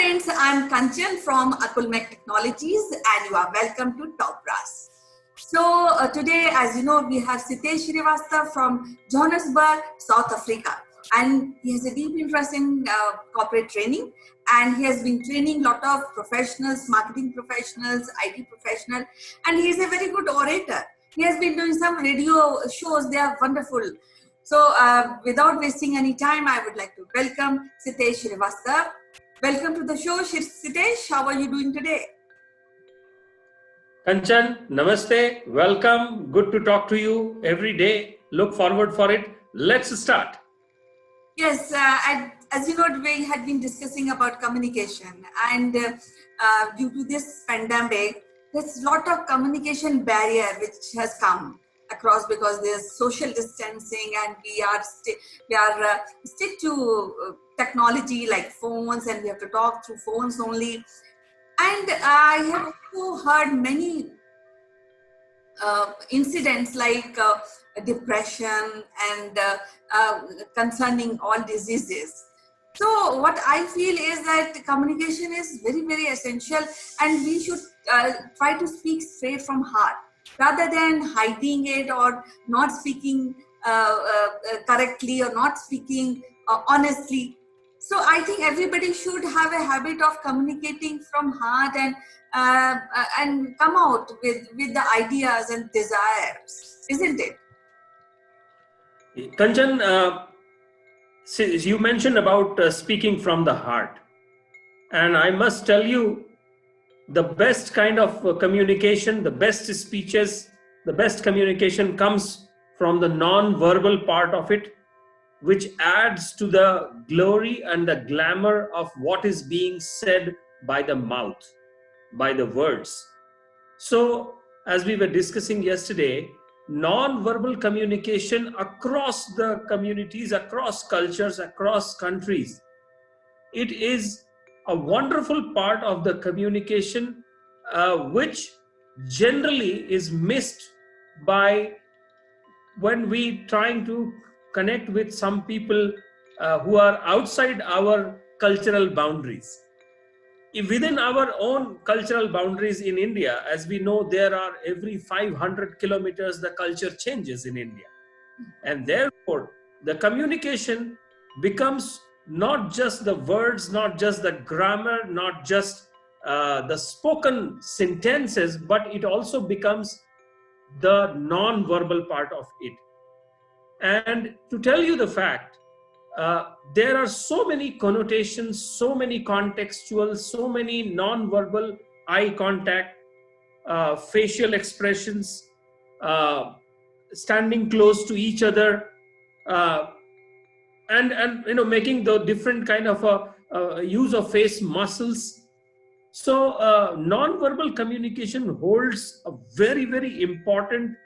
friends, I'm Kanchan from Akulmek Technologies and you are welcome to Top Brass. So today, as you know, we have Sitesh Srivastava from Johannesburg, South Africa, and he has a deep interest in corporate training, and he has been training a lot of professionals, marketing professionals, IT professionals, and he is a very good orator. He has been doing some radio shows, they are wonderful. So without wasting any time, I would like to welcome Sitesh Srivastava. Welcome to the show, Sitesh. How are you doing today? Kanchan, namaste, welcome, good to talk to you every day, look forward for it. Let's start. Yes, as you know, we had been discussing about communication, and due to this pandemic, there's a lot of communication barrier which has come across because there's social distancing, and we are stick to technology like phones, and we have to talk through phones only. And I have also heard many incidents like depression and concerning all diseases. So what I feel is that communication is very, very essential, and we should try to speak straight from heart rather than hiding it or not speaking correctly or not speaking honestly. So I think everybody should have a habit of communicating from heart and come out with the ideas and desires, isn't it? Kanchan, you mentioned about speaking from the heart, and I must tell you, the best kind of communication, the best speeches, the best communication comes from the non-verbal part of it, which adds to the glory and the glamour of what is being said by the mouth, by the words. So, as we were discussing yesterday, non-verbal communication across the communities, across cultures, across countries, it is a wonderful part of the communication which generally is missed by when we trying to connect with some people who are outside our cultural boundaries. Within our own cultural boundaries in India, as we know, there are every 500 kilometers the culture changes in India, and therefore the communication becomes not just the words, not just the grammar, not just the spoken sentences, but it also becomes the non-verbal part of it. And to tell you the fact, there are so many connotations, so many contextual, so many non-verbal eye contact, facial expressions, standing close to each other, and you know, making the different kind of use of face muscles. So non-verbal communication holds a very, very important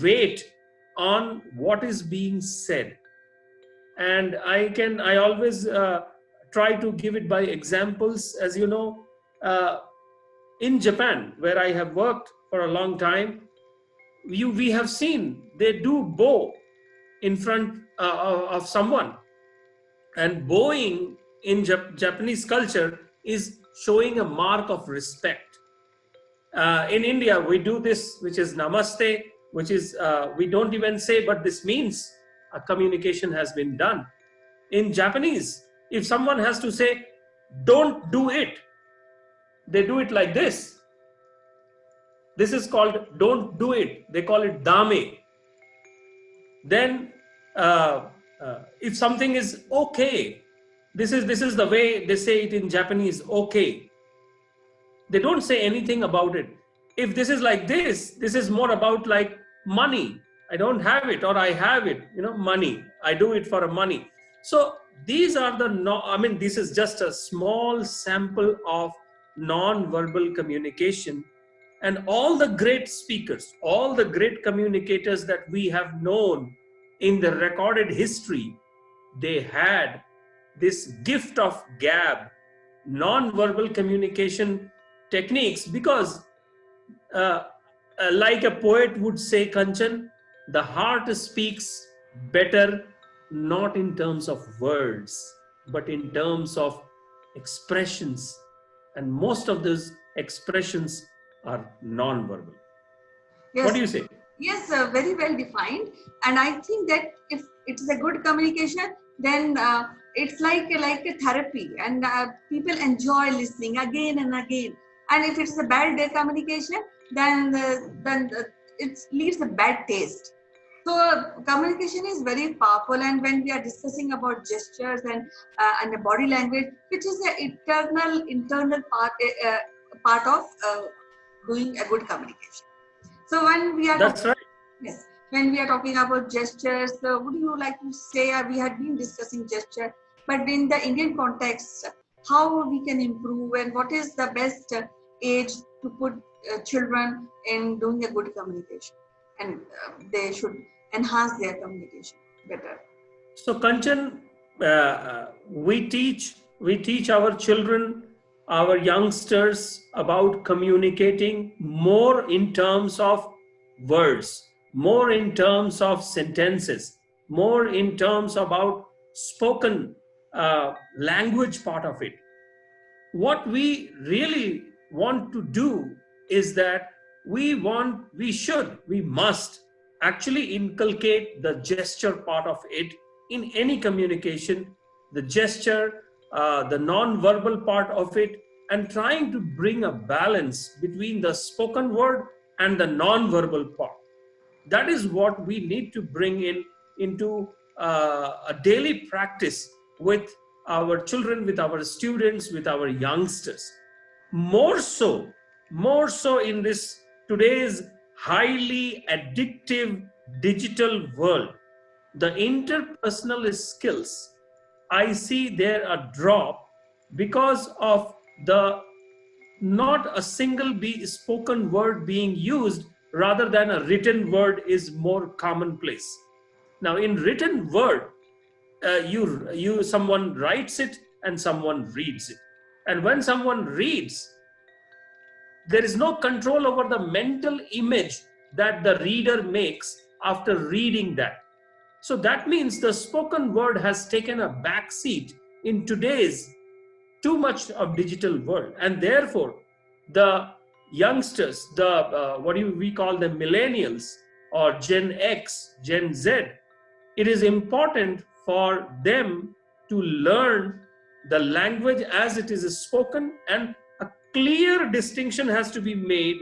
weight on what is being said. And I always try to give it by examples. As you know, in Japan, where I have worked for a long time, we have seen they do bow in front of someone, and bowing in Japanese culture is showing a mark of respect. In India, we do this, which is namaste, which is we don't even say, but this means a communication has been done. In Japanese, if someone has to say, don't do it, they do it like this. This is called don't do it. They call it dame. Then if something is okay, this is the way they say it in Japanese, okay. They don't say anything about it. If this is like this is more about like money. I don't have it, or I have it, you know, money. I do it for money. So these are this is just a small sample of non-verbal communication. And all the great speakers, all the great communicators that we have known in the recorded history, they had this gift of gab, non-verbal communication techniques, because like a poet would say, Kanchan, the heart speaks better not in terms of words, but in terms of expressions, and most of those expressions are non-verbal. What Yes, do you say? yes, very well defined. And I think that if it is a good communication, then it's like a therapy, and people enjoy listening again and again. And if it's a bad communication, then it leaves a bad taste. So communication is very powerful, and when we are discussing about gestures and the body language, which is an internal part of doing a good communication. So when we are talking, That's right. yes, when we are talking about gestures, would you like to say we had been discussing gesture, but in the Indian context, how we can improve and what is the best age to put children in doing a good communication, and they should enhance their communication better. So Kanchan, we teach our children, our youngsters about communicating more in terms of words, more in terms of sentences, more in terms about spoken language part of it. What we really want to do is that we must actually inculcate the gesture part of it in any communication, the gesture, the non-verbal part of it, and trying to bring a balance between the spoken word and the non-verbal part. That is what we need to bring into a daily practice with our children, with our students, with our youngsters. More so, more so in this today's highly addictive digital world, the interpersonal skills, I see there a drop because of the not a single spoken word being used, rather than a written word is more commonplace. Now in written word, you someone writes it and someone reads it, and when someone reads, there is no control over the mental image that the reader makes after reading that. So that means the spoken word has taken a back seat in today's too much of digital world, and therefore the youngsters, the what do we call the millennials or Gen X, Gen Z, it is important for them to learn the language as it is spoken, and a clear distinction has to be made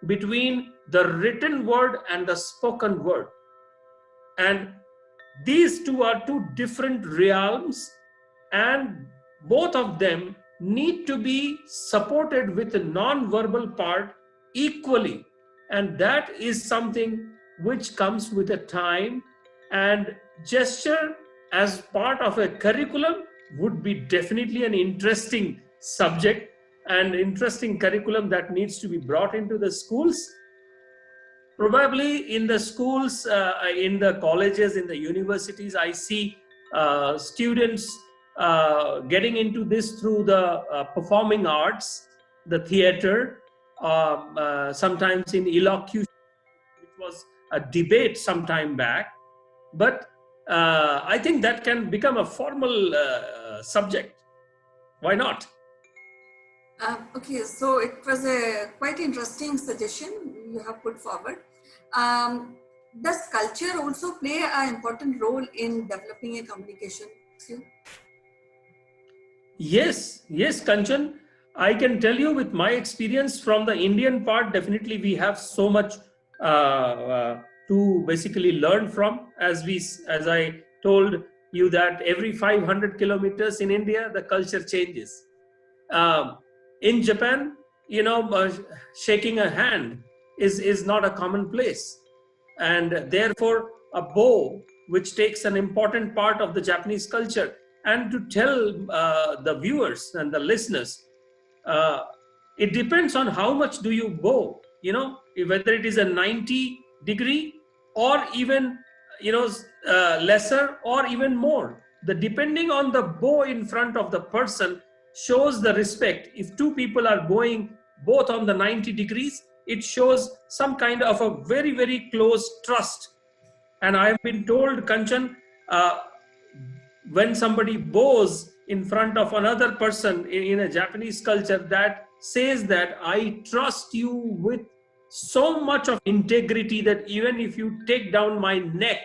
between the written word and the spoken word. And these two are two different realms, and both of them need to be supported with the non-verbal part equally. And that is something which comes with a time, and gesture as part of a curriculum would be definitely an interesting subject and interesting curriculum that needs to be brought into the schools. Probably in the schools, in the colleges, in the universities, I see students getting into this through the performing arts, the theater, sometimes in elocution, which was a debate some time back. But I think that can become a formal subject. Why not? Okay, so it was a quite interesting suggestion you have put forward. Um, does culture also play an important role in developing a communication skill? Yes, yes, Kanchan. I can tell you with my experience from the Indian part, definitely we have so much to basically learn from. As I told you that every 500 kilometers in India, the culture changes. Um, in Japan, shaking a hand is not a commonplace, and therefore a bow, which takes an important part of the Japanese culture. And to tell the viewers and the listeners, uh, it depends on how much do you bow, whether it is a 90-degree or even lesser or even more. The depending on the bow in front of the person shows the respect. If two people are going both on the 90 degrees, it shows some kind of a very, very close trust. And I have been told, Kanchan, when somebody bows in front of another person in a Japanese culture that says that I trust you with so much of integrity that even if you take down my neck,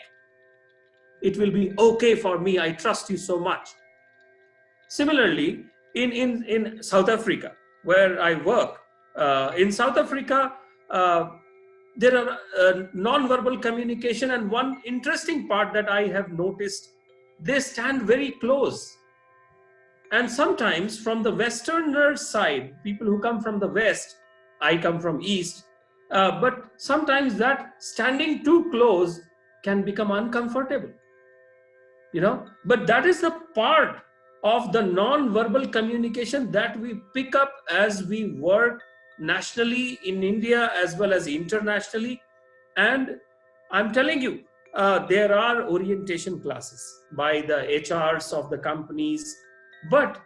it will be okay for me. I trust you so much. Similarly, in South Africa, where I work, in South Africa, there are non-verbal communication, and one interesting part that I have noticed, they stand very close. And sometimes from the Westerner side, people who come from the West, I come from East, but sometimes that standing too close can become uncomfortable, but that is the part of the non-verbal communication that we pick up as we work nationally in India as well as internationally. And I'm telling you, there are orientation classes by the HRs of the companies, but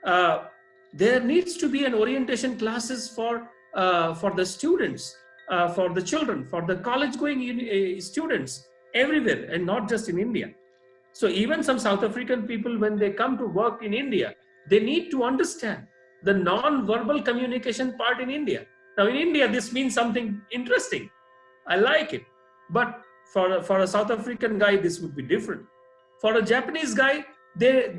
uh, there needs to be an orientation classes for the students, for the children, for the college going students everywhere, and not just in India. So even some South African people, when they come to work in India, they need to understand the non-verbal communication part in India. Now in India, this means something interesting. I like it. But for a South African guy, this would be different. For a Japanese guy, they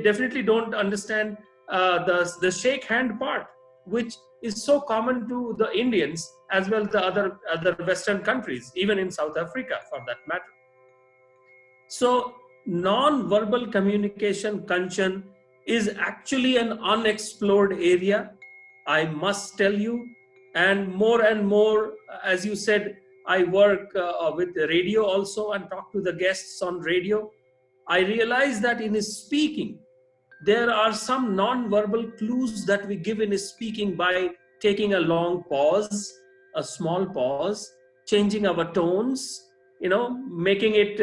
definitely don't understand the shake hand part, which is so common to the Indians as well as the other Western countries, even in South Africa for that matter. So non-verbal communication, Kanchan, is actually an unexplored area, I must tell you. And more, as you said, I work with radio also and talk to the guests on radio. I realize that in his speaking, there are some non-verbal clues that we give in his speaking by taking a long pause, a small pause, changing our tones, making it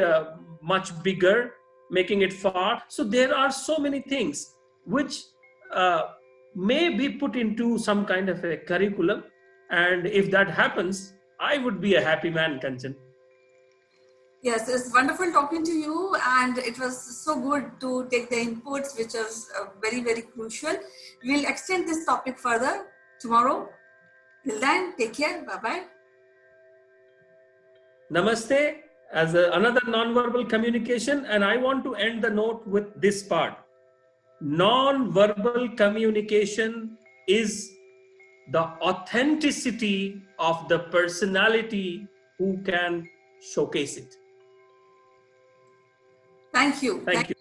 much bigger, making it far. So there are so many things which uh, may be put into some kind of a curriculum. And if that happens, I would be a happy man, Kanchan. Yes, it's wonderful talking to you, and it was so good to take the inputs, which is very, very crucial. We'll extend this topic further tomorrow. Till then, take care. Bye-bye. Namaste as another non-verbal communication, and I want to end the note with this part. Non-verbal communication is the authenticity of the personality who can showcase it. Thank you. Thank you.